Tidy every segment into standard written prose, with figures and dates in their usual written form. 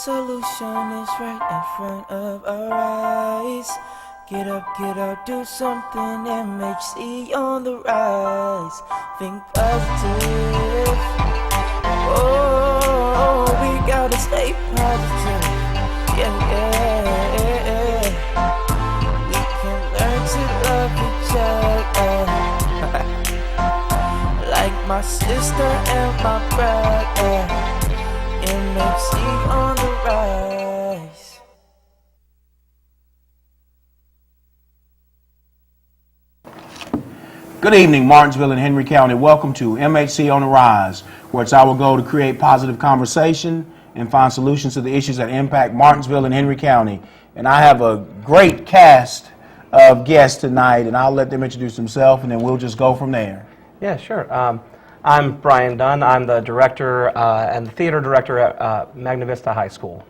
Solution is right in front of our eyes. Get up, do something. MHC on the rise. Think positive. Oh, we gotta stay positive. Yeah. We can learn to love each other. Like my sister and my brother. MHC on the rise. Good evening, Martinsville and Henry County. Welcome to MHC on the Rise, where it's our goal to create positive conversation and find solutions to the issues that impact Martinsville and Henry County. And I have a great cast of guests tonight, and I'll let them introduce themselves, and then we'll just go from there. Yeah, sure. I'm Brian Dunn. I'm the director and the theater director at Magna Vista High School.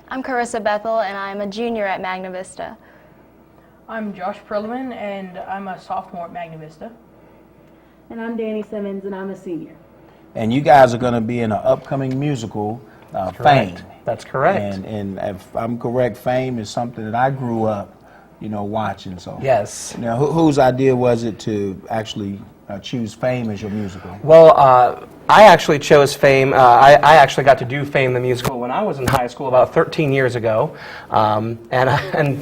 I'm Carissa Bethel, and I'm a junior at Magna Vista. I'm Josh Perlman, and I'm a sophomore at Magna Vista. And I'm Danny Simmons, and I'm a senior. And you guys are going to be in an upcoming musical, Fame. That's correct. And if I'm correct, Fame is something that I grew up, watching. So yes. Now, whose idea was it to actually choose Fame as your musical? Well, I actually chose Fame. I actually got to do Fame the musical when I was in high school about 13 years ago, and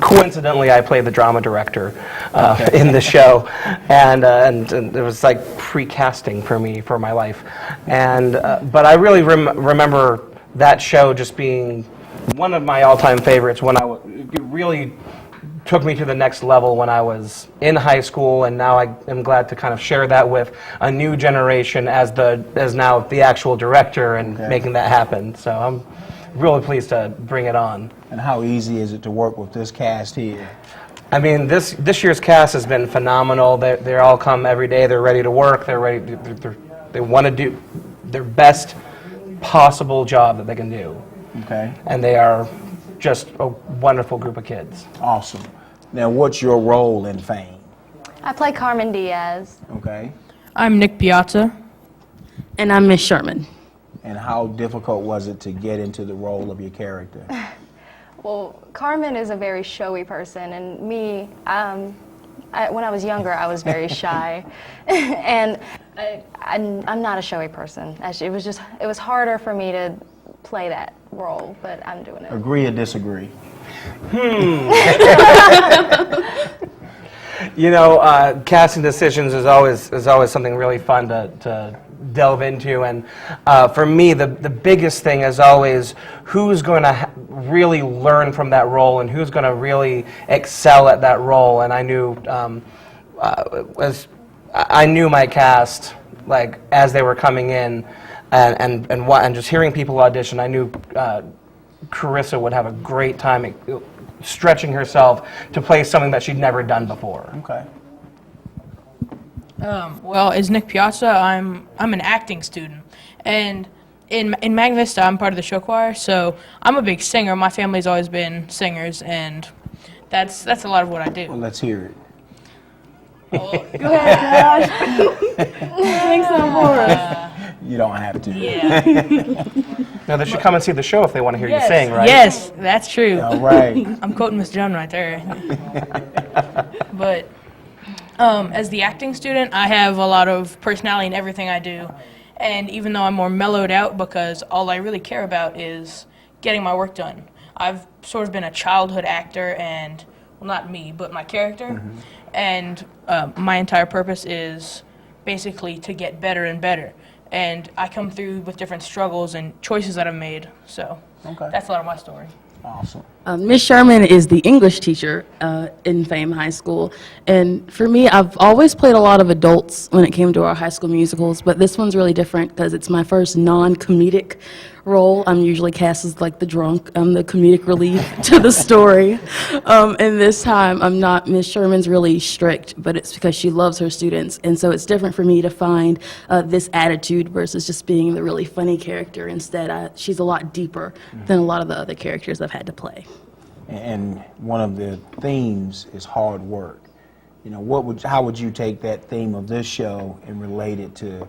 coincidentally I played the drama director in the show, and it was like pre-casting for me for my life, but I really remember that show just being one of my all-time favorites. It really took me to the next level when I was in high school, and now I am glad to kind of share that with a new generation as now the actual director and making that happen. So I'm really pleased to bring it on. And how easy is it to work with this cast here? I mean, this year's cast has been phenomenal. They all come every day. They're ready to work. They're ready. They want to do their best possible job that they can do. Okay. And they are just a wonderful group of kids. Awesome. Now, what's your role in Fame? I play Carmen Diaz. Okay. I'm Nick Piazza. And I'm Miss Sherman. And how difficult was it to get into the role of your character? Well, Carmen is a very showy person, and me, when I was younger, I was very shy. And I'm not a showy person. Actually, it was harder for me to play that role, but I'm doing it. Agree or disagree? Casting decisions is always something really fun to delve into, and for me, the biggest thing is always who's going to really learn from that role and who's going to really excel at that role. And I knew my cast like as they were coming in, and just hearing people audition, I knew Carissa would have a great time stretching herself to play something that she'd never done before. Okay. Well, as Nick Piazza, I'm an acting student, and in Magna Vista, I'm part of the show choir, so I'm a big singer. My family's always been singers, and that's a lot of what I do. Well, let's hear it. Go ahead, Josh. Sing some for us. You don't have to. Yeah. Now they should come and see the show if they want to hear you Yes. sing, right? Yes, that's true. All right. I'm quoting Miss Dunn right there. But as the acting student, I have a lot of personality in everything I do. And even though I'm more mellowed out because all I really care about is getting my work done, I've sort of been a childhood actor, and, well, not me, but my character. Mm-hmm. And my entire purpose is basically to get better and better. And I come through with different struggles and choices that I've made. So that's a lot of my story. Awesome. Miss Sherman is the English teacher in Fame High School. And for me, I've always played a lot of adults when it came to our high school musicals, but this one's really different because it's my first non-comedic role. I'm usually cast as like the drunk. I'm the comedic relief to the story. And this time, I'm not. Miss Sherman's really strict, but it's because she loves her students. And so it's different for me to find this attitude versus just being the really funny character. Instead, she's a lot deeper than a lot of the other characters I've had to play. And one of the themes is hard work. How would you take that theme of this show and relate it to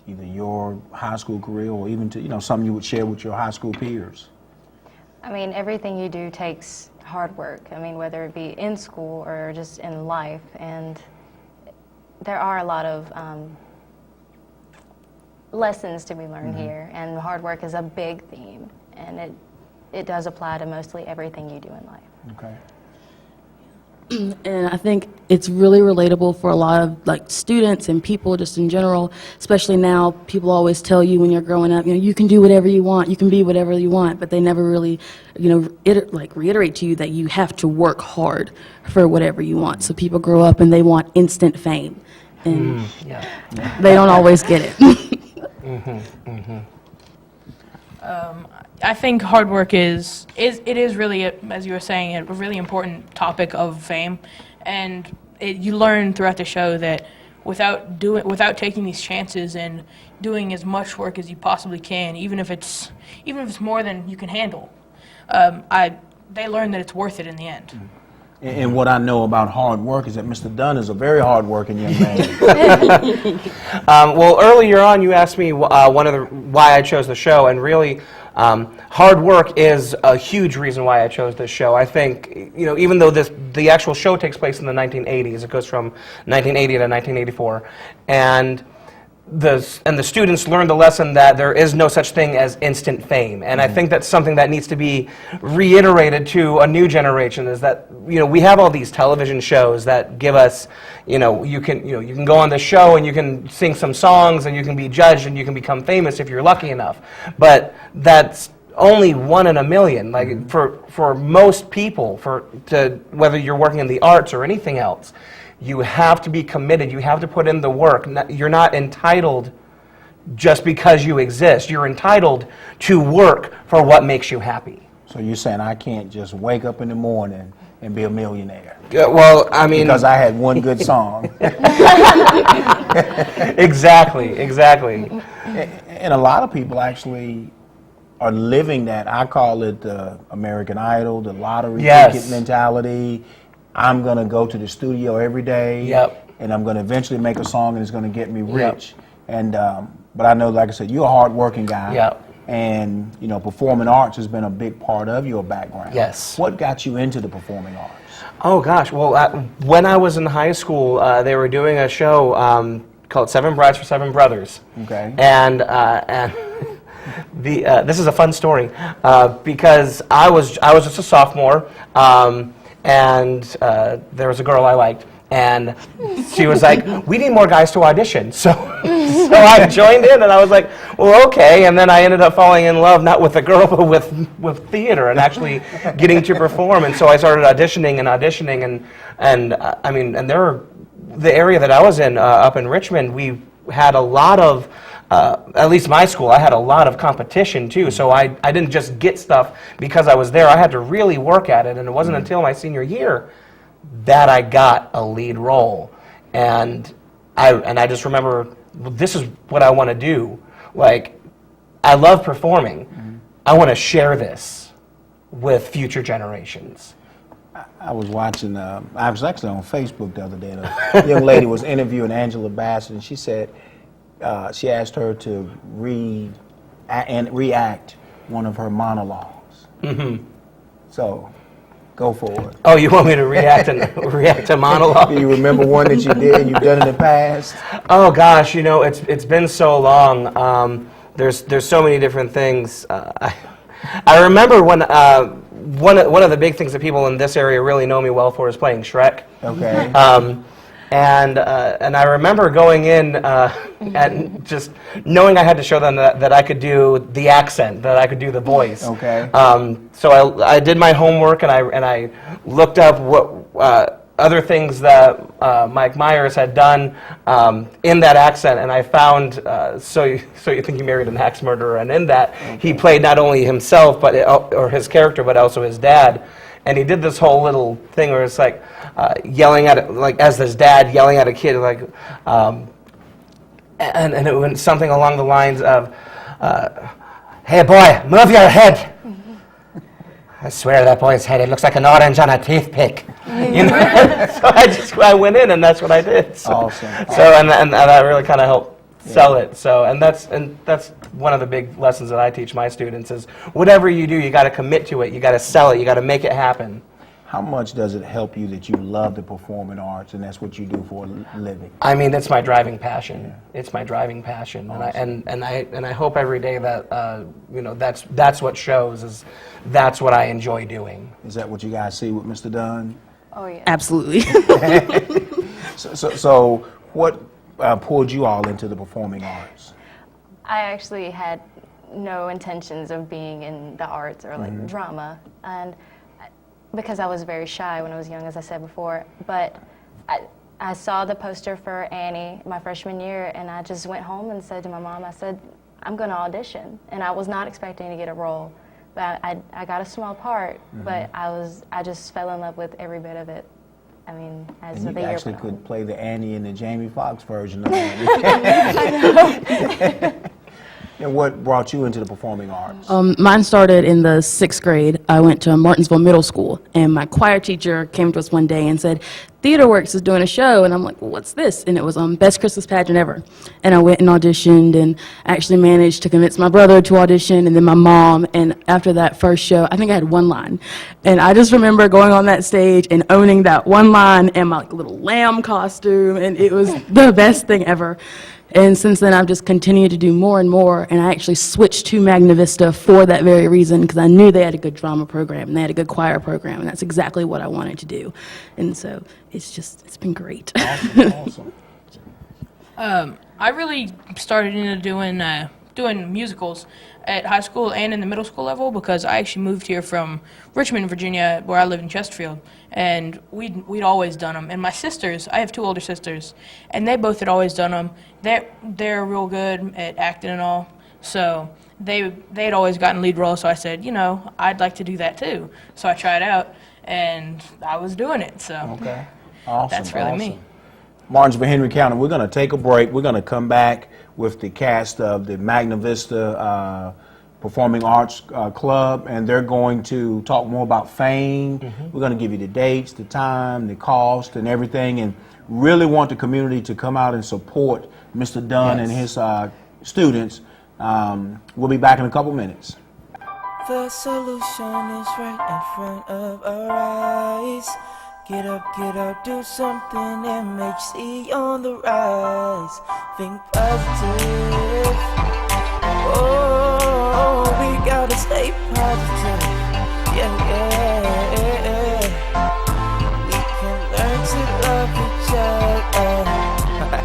either your high school career or even to something you would share with your high school peers? I mean, everything you do takes hard work. I mean, whether it be in school or just in life. And there are a lot of lessons to be learned here. And hard work is a big theme. And it does apply to mostly everything you do in life. Okay. And I think it's really relatable for a lot of like students and people just in general, especially now. People always tell you when you're growing up, you can do whatever you want, you can be whatever you want, but they never really, reiterate to you that you have to work hard for whatever you want. So people grow up and they want instant fame, and they don't always get it. I think hard work is really, as you were saying, a really important topic of fame, and you learn throughout the show that without taking these chances and doing as much work as you possibly can, even if it's more than you can handle, they learn that it's worth it in the end. And what I know about hard work is that Mr. Dunn is a very hard-working young man. Well, earlier on, you asked me why I chose the show, and really, hard work is a huge reason why I chose this show. I think, even though the actual show takes place in the 1980s, it goes from 1980 to 1984, and the students learn the lesson that there is no such thing as instant fame. And I think that's something that needs to be reiterated to a new generation, is that, we have all these television shows that give us, you can go on the show and you can sing some songs and you can be judged and you can become famous if you're lucky enough. But that's only 1 in a million. Like for most people, whether you're working in the arts or anything else, you have to be committed. You have to put in the work. You're not entitled just because you exist. You're entitled to work for what makes you happy. So you're saying I can't just wake up in the morning and be a millionaire? Yeah, well, I mean... Because I had one good song. Exactly. And a lot of people actually are living that. I call it the American Idol, the lottery ticket mentality. I'm going to go to the studio every day, and I'm going to eventually make a song, and it's going to get me rich. And but I know, like I said, you're a hard-working guy, and performing arts has been a big part of your background. Yes. What got you into the performing arts? Oh, gosh. Well, when I was in high school, they were doing a show called 7 Brides for 7 Brothers. Okay. And this is a fun story because I was just a sophomore. And there was a girl I liked, and she was like, we need more guys to audition. So I joined in, and I was like, well, okay. And then I ended up falling in love, not with the girl, but with theater and actually getting to perform. And so I started auditioning, and the area that I was in, up in Richmond, we had a lot of, at least my school, I had a lot of competition too, so I didn't just get stuff because I was there. I had to really work at it, and it wasn't until my senior year that I got a lead role. And I just remember, this is what I want to do. Like, I love performing. I want to share this with future generations. I was watching, I was actually on Facebook the other day, and a young lady was interviewing Angela Bassett, and she said, she asked her to react one of her monologues. So, go for it. Oh, you want me to react to monologue? Do you remember one that you did, you've done in the past? Oh gosh, it's been so long. There's so many different things. I remember when one of the big things that people in this area really know me well for is playing Shrek. Okay. And I remember going in and just knowing I had to show them that I could do the accent, that I could do the voice. Okay. So I did my homework, and I looked up what other things that Mike Myers had done in that accent, and I found So You Think You Married an Axe Murderer, and in that he played not only himself or his character, but also his dad. And he did this whole little thing where it's like yelling at, like as his dad yelling at a kid, like, and it went something along the lines of, "Hey boy, move your head." I swear that boy's head, it looks like an orange on a toothpick. So I went in, and that's what I did. So, Awesome. So and that really kind of helped sell it. So, and that's one of the big lessons that I teach my students is whatever you do, you got to commit to it. You got to sell it. You got to make it happen. How much does it help you that you love the performing arts and that's what you do for a living? I mean, it's my driving passion. Yeah. It's my driving passion, Awesome. and I hope every day that you know that's what shows is that's what I enjoy doing. Is that what you guys see with Mr. Dunn? Oh yeah. Absolutely. So what pulled you all into the performing arts? I actually had no intentions of being in the arts or like drama, and because I was very shy when I was young, as I said before, but I saw the poster for Annie my freshman year, and I just went home and said to my mom, I said, I'm going to audition. And I was not expecting to get a role, but I got a small part, but I just fell in love with every bit of it. I mean, as the And you year actually went could on. play the Annie in the Jamie Foxx version of Annie. And what brought you into the performing arts? Mine started in the 6th grade. I went to Martinsville Middle School, and my choir teacher came to us one day and said, TheaterWorks is doing a show, and I'm like, well, what's this? And it was Best Christmas Pageant Ever. And I went and auditioned and actually managed to convince my brother to audition and then my mom, and after that first show, I think I had one line. And I just remember going on that stage and owning that one line and my like, little lamb costume, and it was the best thing ever. And since then, I've just continued to do more and more, and I actually switched to Magna Vista for that very reason, because I knew they had a good drama program, and they had a good choir program, and that's exactly what I wanted to do. And so it's been great. Awesome. I really started into doing musicals at high school and in the middle school level because I actually moved here from Richmond, Virginia, where I live in Chesterfield, and we'd always done them. And my sisters, I have 2 older sisters, and they both had always done them. They're real good at acting and all, so they had always gotten lead roles. So I said, you know, I'd like to do that too. So I tried out, and I was doing it. So Okay. Awesome. that's really me. Martinsville, Henry County, we're going to take a break. We're going to come back with the cast of the Magna Vista Performing Arts Club, and they're going to talk more about fame. We're going to give you the dates, the time, the cost, and everything, and really want the community to come out and support Mr. Dunn and his students. We'll be back in a couple minutes. The solution is right in front of our eyes. Get up, do something. MHC on the rise. Think positive. Oh, we gotta stay positive. Yeah. We can learn to love each other.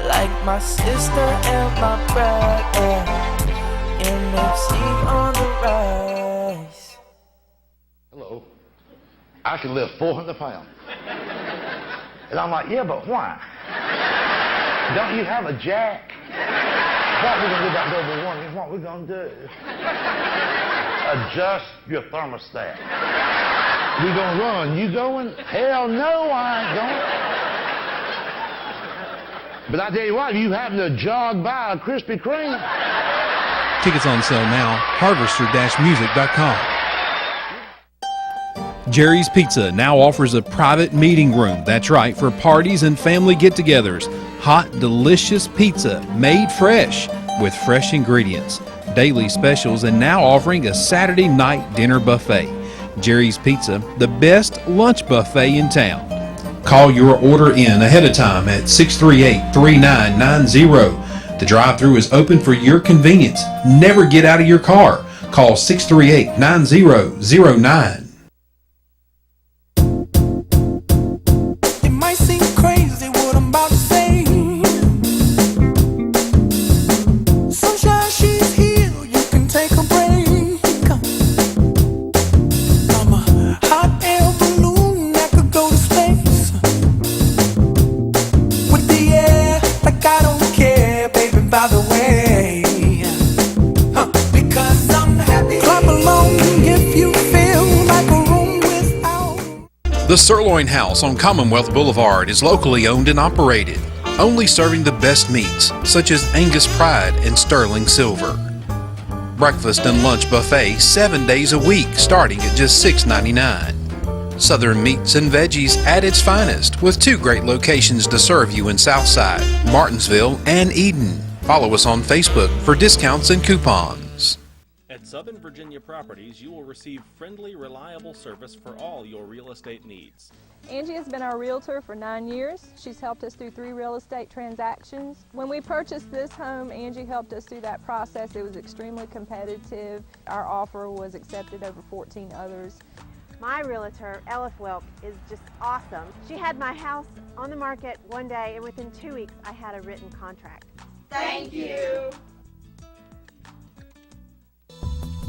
Like my sister and my brother. MHC on the rise. Hello. I can lift 400 pounds. And I'm like, yeah, but why? Don't you have a jack? What we're going to do about global warming is what we're going to do. Adjust your thermostat. We're going to run. You going? Hell no, I ain't going. But I tell you what, if you happen to jog by a Krispy Kreme. Tickets on sale now, harvester-music.com. Jerry's Pizza now offers a private meeting room. That's right, for parties and family get-togethers. Hot, delicious pizza made fresh with fresh ingredients. Daily specials, and now offering a Saturday night dinner buffet. Jerry's Pizza, the best lunch buffet in town. Call your order in ahead of time at 638-3990. The drive-thru is open for your convenience. Never get out of your car. Call 638-9009. It might seem crazy what I'm about to say. Sunshine, she's here, you can take a break. I'm a hot air balloon that could go to space. With the air, like I don't care, baby, by the way. Because I'm happy. Clap along if you feel like a room without. The Sirloin House on Commonwealth Boulevard is locally owned and operated, only serving the best meats, such as Angus Pride and Sterling Silver. Breakfast and lunch buffet 7 days a week, starting at just $6.99. Southern meats and veggies at its finest, with 2 great locations to serve you in Southside, Martinsville, and Eden. Follow us on Facebook for discounts and coupons. At Southern Virginia Properties, you will receive friendly, reliable service for all your real estate needs. Angie has been our realtor for 9 years. She's helped us through 3 real estate transactions. When we purchased this home, Angie helped us through that process. It was extremely competitive. Our offer was accepted over 14 others. My realtor, Ella Wilk, is just awesome. She had my house on the market one day, and within 2 weeks, I had a written contract. Thank you.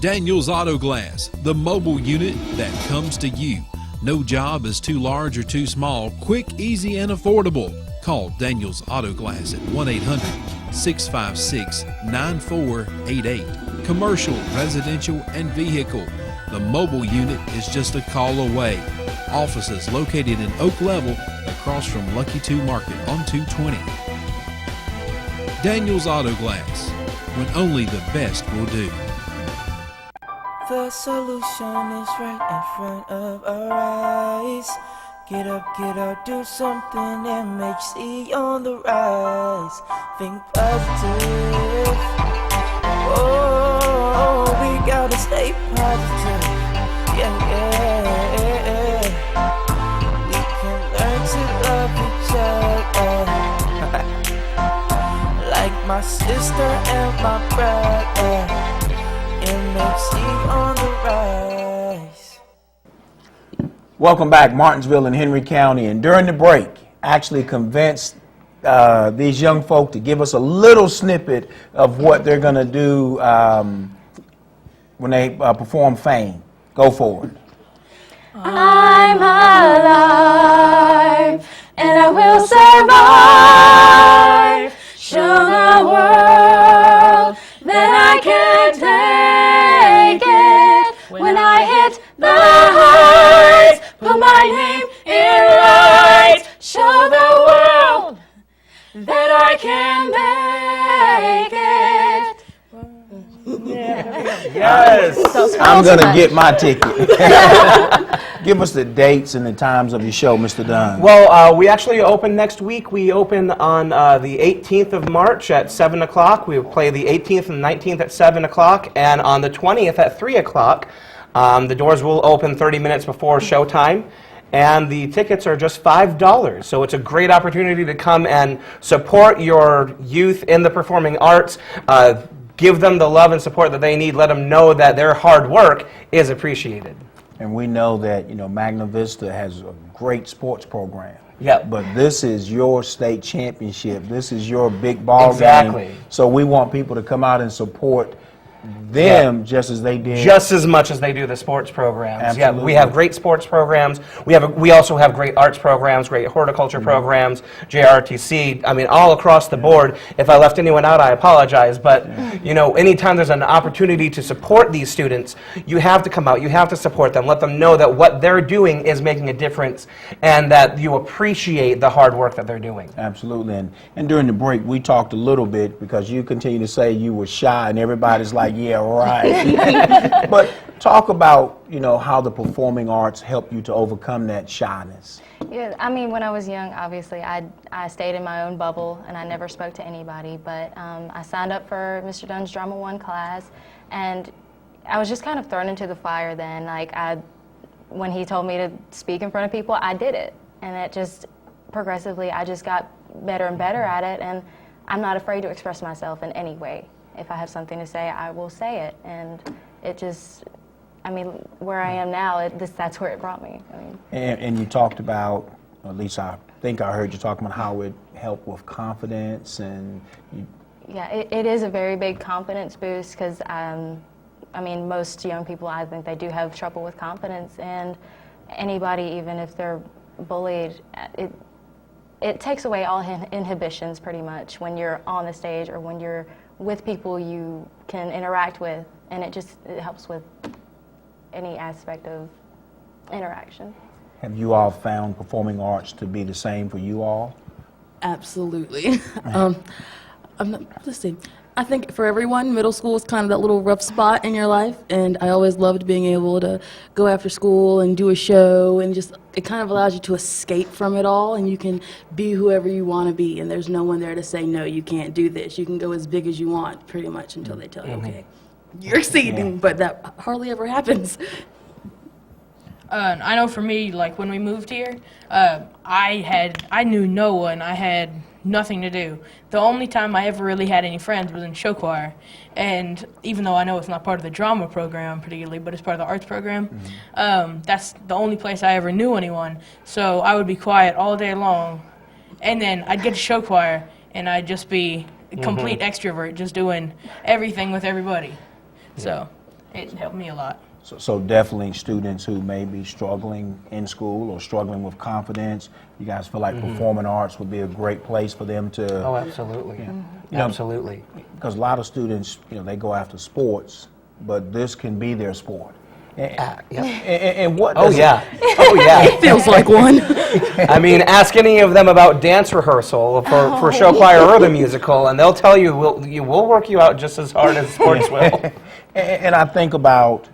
Daniels Auto Glass, the mobile unit that comes to you. No job is too large or too small. Quick, easy, and affordable. Call Daniels Auto Glass at 1-800-656-9488. Commercial, residential, and vehicle. The mobile unit is just a call away. Offices located in Oak Level across from Lucky 2 Market on 220. Daniels Auto Glass, when only the best will do. The solution is right in front of our eyes. Get up, do something. MHC on the rise. Think positive. Oh, we gotta stay positive. Yeah. We can learn to love each other. Like my sister and my brother. MHC on the rise. Welcome back, Martinsville and Henry County. And during the break, actually convinced these young folk to give us a little snippet of what they're going to do when they perform Fame. Go forward. I'm alive, and I will survive. Show the world that I can take it. When I hit the heights, put my name in lights. Show the world that I can make it. Yes, I'm going to get my ticket. Give us the dates and the times of your show, Mr. Dunn. Well, we actually open next week. We open on the 18th of March at 7 o'clock. We play the 18th and 19th at 7 o'clock, and on the 20th at 3 o'clock. The doors will open 30 minutes before showtime, and the tickets are just $5. So it's a great opportunity to come and support your youth in the performing arts. Give them the love and support that they need. Let them know that their hard work is appreciated. And we know that, Magna Vista has a great sports program. Yeah. But this is your state championship. This is your big ball Exactly. game. So we want people to come out and support them just as they did. Just as much as they do the sports programs. Absolutely. Yeah, we have great sports programs. We also have great arts programs, great horticulture programs, JRTC. I mean, all across the board. If I left anyone out, I apologize. But anytime there's an opportunity to support these students, you have to come out. You have to support them. Let them know that what they're doing is making a difference, and that you appreciate the hard work that they're doing. Absolutely. And during the break, we talked a little bit because you continue to say you were shy, and everybody's like, yeah, right. But talk about, how the performing arts help you to overcome that shyness. Yeah, I mean, when I was young, obviously, I stayed in my own bubble, and I never spoke to anybody. But I signed up for Mr. Dunn's Drama 1 class, and I was just kind of thrown into the fire then. Like, when he told me to speak in front of people, I did it. And it just, progressively, I just got better and better at it, and I'm not afraid to express myself in any way. If I have something to say, I will say it. And it just, where I am now, that's where it brought me. And you talked about, at least I think I heard you talking about how it helped with confidence and... Yeah, it is a very big confidence boost because, most young people, I think they do have trouble with confidence, and anybody, even if they're bullied, it takes away all inhibitions pretty much when you're on the stage or when you're with people you can interact with, and it helps with any aspect of interaction. Have you all found performing arts to be the same for you all? Absolutely. Let's see. I think for everyone, middle school is kind of that little rough spot in your life, and I always loved being able to go after school and do a show, and just it kind of allows you to escape from it all, and you can be whoever you want to be, and there's no one there to say, no, you can't do this. You can go as big as you want, pretty much, until they tell you, okay, you're exceeding, but that hardly ever happens. I know for me, like when we moved here, I knew no one. I had nothing to do. The only time I ever really had any friends was in show choir. And even though I know it's not part of the drama program particularly, but it's part of the arts program, that's the only place I ever knew anyone. So I would be quiet all day long. And then I'd get to show choir, and I'd just be a complete extrovert, just doing everything with everybody. So it helped me a lot. So definitely students who may be struggling in school or struggling with confidence, you guys feel like performing arts would be a great place for them to... Oh, absolutely. Yeah. Absolutely. Because a lot of students, they go after sports, but this can be their sport. And what does It feels like one. I mean, ask any of them about dance rehearsal for show choir or the musical, and they'll tell you we'll work you out just as hard as sports will. And I think about,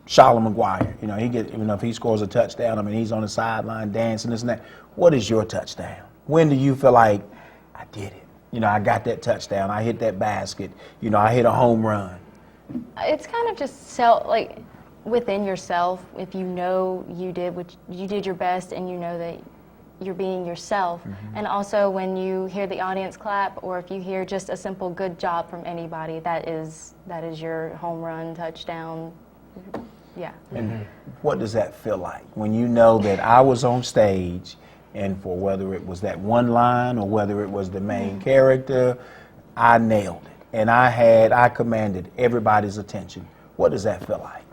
Charlotte McGuire. He gets, if he scores a touchdown, he's on the sideline dancing, this and that. What is your touchdown? When do you feel like, I did it? I got that touchdown. I hit that basket. I hit a home run. It's kind of just within yourself. If you know you did your best, and you know that you're being yourself. And also when you hear the audience clap, or if you hear just a simple good job from anybody, that is your home run, touchdown. Yeah. And what does that feel like when you know that I was on stage, and for whether it was that one line or whether it was the main character, I nailed it. And I commanded everybody's attention. What does that feel like?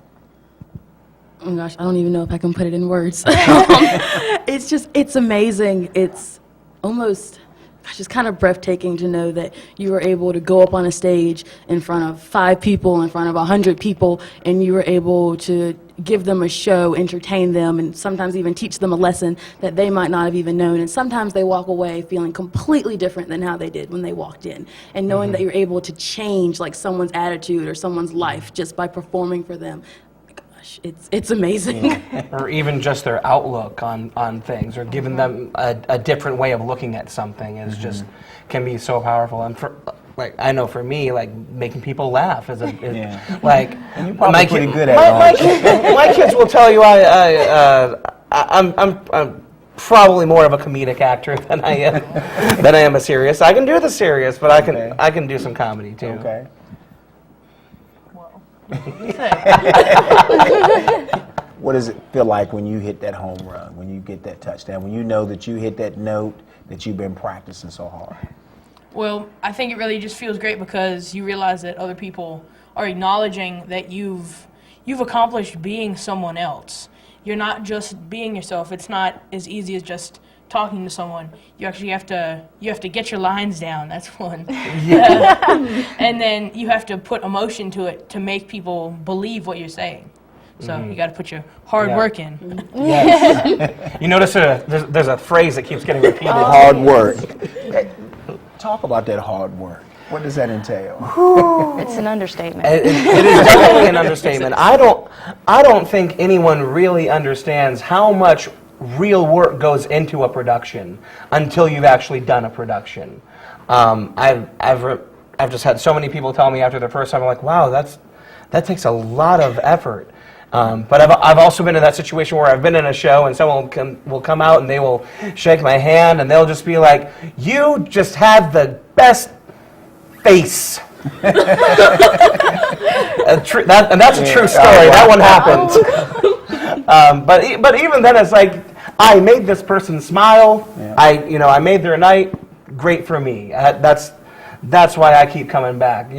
Oh my gosh, I don't even know if I can put it in words. It's amazing. It's almost, it's kind of breathtaking to know that you were able to go up on a stage in front of 5 people, in front of 100 people, and you were able to give them a show, entertain them, and sometimes even teach them a lesson that they might not have even known. And sometimes they walk away feeling completely different than how they did when they walked in. And knowing that you're able to change someone's attitude or someone's life just by performing for them. Gosh, it's amazing. Or even just their outlook on things, or giving them a different way of looking at something is just can be so powerful. And I know for me, making people laugh is and you're probably pretty good at it. My kids will tell you I'm probably more of a comedic actor than I am a serious. I can do the serious, but I can do some comedy too. Okay. What does it feel like when you hit that home run, when you get that touchdown, when you know that you hit that note that you've been practicing so hard? Well, I think it really just feels great because you realize that other people are acknowledging that you've accomplished being someone else. You're not just being yourself. It's not as easy as just talking to someone. You actually have to get your lines down. That's one. And then you have to put emotion to it to make people believe what you're saying. So you got to put your hard work in. Yes. You notice there's a phrase that keeps getting repeated. Hard work. Talk about that hard work. What does that entail? It's an understatement. It is definitely an understatement. I don't think anyone really understands how much real work goes into a production until you've actually done a production. I've just had so many people tell me after the first time, I'm like, wow, that takes a lot of effort. But I've also been in that situation where I've been in a show and someone will come out and they will shake my hand and they'll just be like, you just have the best face. And that's a true story. That one happened. But even then, it's like, I made this person smile. Yeah. I made their night. Great for me. That's why I keep coming back.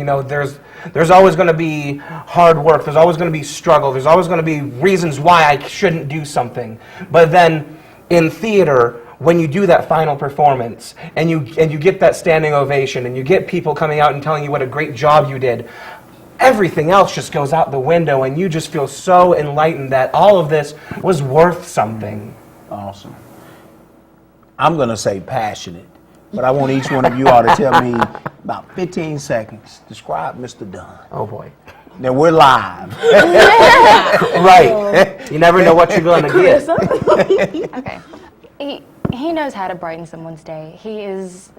There's always going to be hard work. There's always going to be struggle. There's always going to be reasons why I shouldn't do something. But then in theater, when you do that final performance and you get that standing ovation and you get people coming out and telling you what a great job you did, everything else just goes out the window and you just feel so enlightened that all of this was worth something. Awesome. I'm going to say passionate, but I want each one of you all to tell me About 15 seconds. Describe Mr. Dunn. Oh boy. Now we're live. Right. You never know what you're going to get. Okay. He knows how to brighten someone's day. He's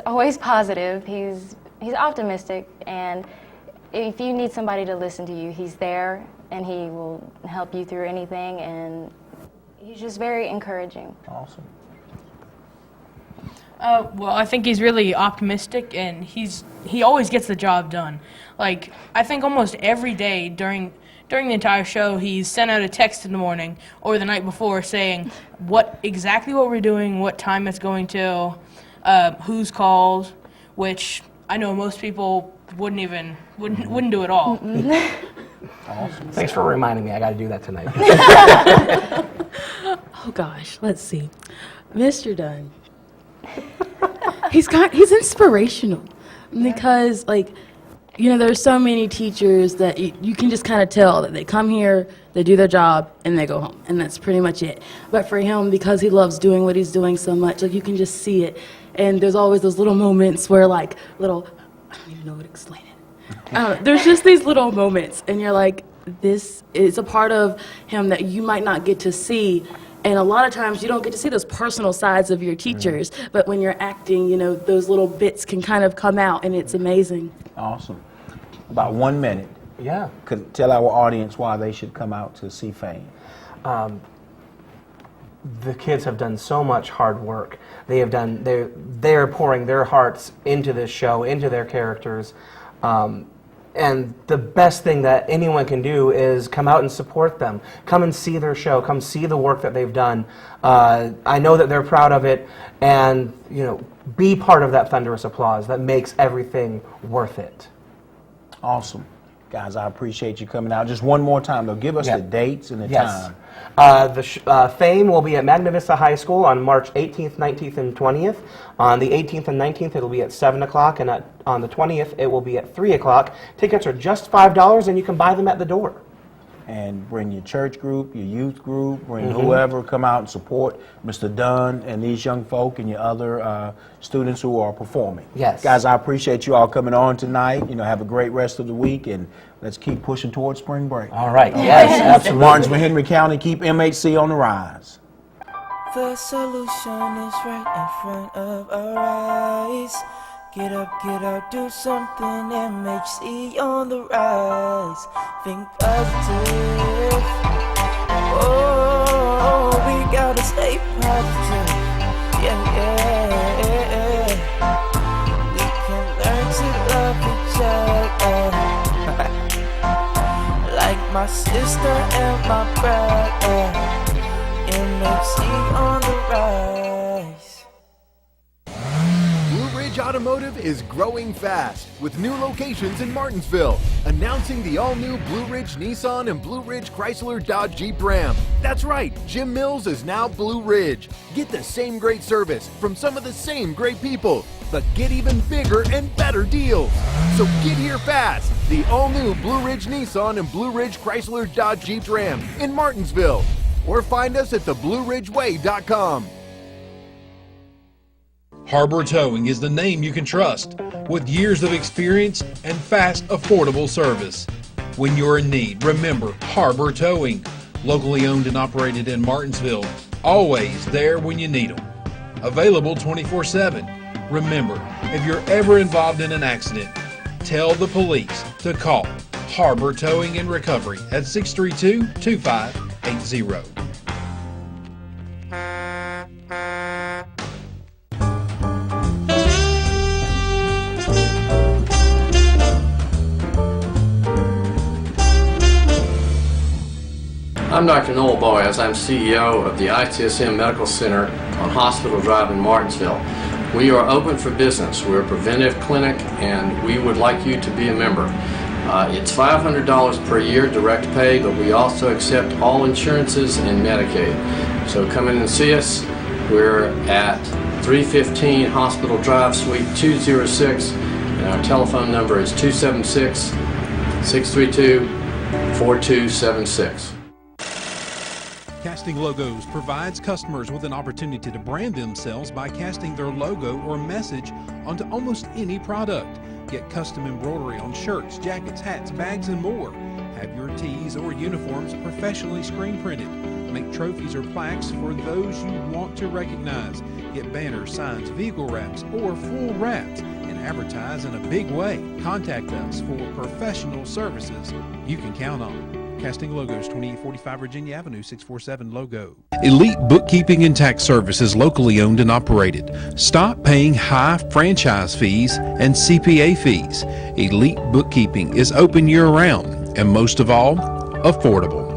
always positive. He's optimistic, and if you need somebody to listen to you, he's there, and he will help you through anything, and he's just very encouraging. Awesome. Well, I think he's really optimistic, and he always gets the job done. Like, I think almost every day during the entire show, he's sent out a text in the morning or the night before saying exactly what we're doing, what time it's going till, who's called, which I know most people wouldn't do at all. Awesome. Thanks for reminding me. I got to do that tonight. Oh gosh, let's see. Mr. Dunn. He's inspirational because, like, you know, there's so many teachers that you can just kind of tell that they come here, they do their job, and they go home, and that's pretty much it. But for him, because he loves doing what he's doing so much, like, you can just see it. And there's always those little moments where, like, I don't even know how to explain it. There's just these little moments, and you're like, this is a part of him that you might not get to see. And a lot of times you don't get to see those personal sides of your teachers, but when you're acting, you know, those little bits can kind of come out, and it's amazing. Awesome. About 1 minute. Yeah. Could tell our audience why they should come out to see Fame. The kids have done so much hard work. They're pouring their hearts into this show, into their characters. And the best thing that anyone can do is come out and support them. Come and see their show. Come see the work that they've done. I know that they're proud of it, and, you know, be part of that thunderous applause that makes everything worth it. Awesome. Guys, I appreciate you coming out. Just one more time, though. Give us the dates and the time. The Fame will be at Magna Vista High School on March 18th, 19th, and 20th. On the 18th and 19th, it'll be at 7 o'clock, and on the 20th, it will be at 3 o'clock. Tickets are just $5, and you can buy them at the door. And bring your church group, your youth group, bring whoever, come out and support Mr. Dunn and these young folk and your other students who are performing. Yes. Guys, I appreciate you all coming on tonight. You know, have a great rest of the week, and let's keep pushing towards spring break. All right. Yes, absolutely. Martinsville, Henry County, keep MHC on the rise. The solution is right in front of our eyes. Get up, do something, MHC on the rise. Think positive. Oh, we gotta stay positive. Yeah. We can learn to love each other. Like my sister and my brother. MHC on the rise. Blue Ridge Automotive is growing fast with new locations in Martinsville, announcing the all-new Blue Ridge Nissan and Blue Ridge Chrysler Dodge Jeep Ram. That's right, Jim Mills is now Blue Ridge. Get the same great service from some of the same great people, but get even bigger and better deals. So get here fast. The all-new Blue Ridge Nissan and Blue Ridge Chrysler Dodge Jeep Ram in Martinsville. Or find us at theblueridgeway.com. Harbor Towing is the name you can trust, with years of experience and fast, affordable service. When you're in need, remember Harbor Towing, locally owned and operated in Martinsville, always there when you need them. Available 24/7. Remember, if you're ever involved in an accident, tell the police to call Harbor Towing and Recovery at 632-2580. I'm Dr. Noel Boyes. I'm CEO of the ITSM Medical Center on Hospital Drive in Martinsville. We are open for business. We're a preventive clinic, and we would like you to be a member. It's $500 per year direct pay, but we also accept all insurances and Medicaid. So come in and see us. We're at 315 Hospital Drive, Suite 206, and our telephone number is 276-632-4276. Casting Logos provides customers with an opportunity to brand themselves by casting their logo or message onto almost any product. Get custom embroidery on shirts, jackets, hats, bags, and more. Have your tees or uniforms professionally screen printed. Make trophies or plaques for those you want to recognize. Get banners, signs, vehicle wraps, or full wraps, and advertise in a big way. Contact us for professional services you can count on. Casting Logos, 2845 Virginia Avenue, 647 Logo. Elite Bookkeeping and Tax Services, locally owned and operated. Stop paying high franchise fees and CPA fees. Elite Bookkeeping is open year-round and, most of all, affordable.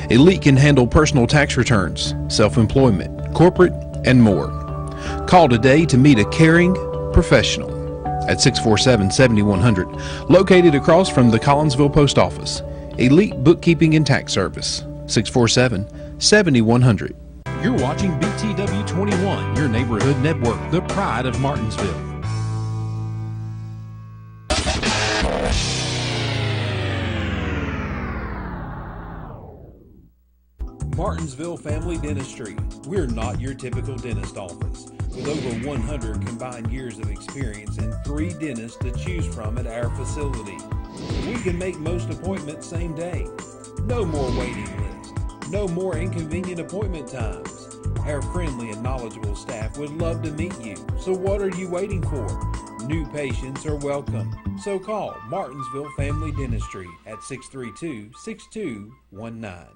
Elite can handle personal tax returns, self-employment, corporate, and more. Call today to meet a caring professional at 647-7100, located across from the Collinsville Post Office. Elite Bookkeeping and Tax Service, 647-7100. You're watching BTW 21, your neighborhood network, the pride of Martinsville. Martinsville Family Dentistry. We're not your typical dentist office. With over 100 combined years of experience and 3 dentists to choose from at our facility. We can make most appointments same day. No more waiting lists. No more inconvenient appointment times. Our friendly and knowledgeable staff would love to meet you. So what are you waiting for? New patients are welcome. So call Martinsville Family Dentistry at 632-6219.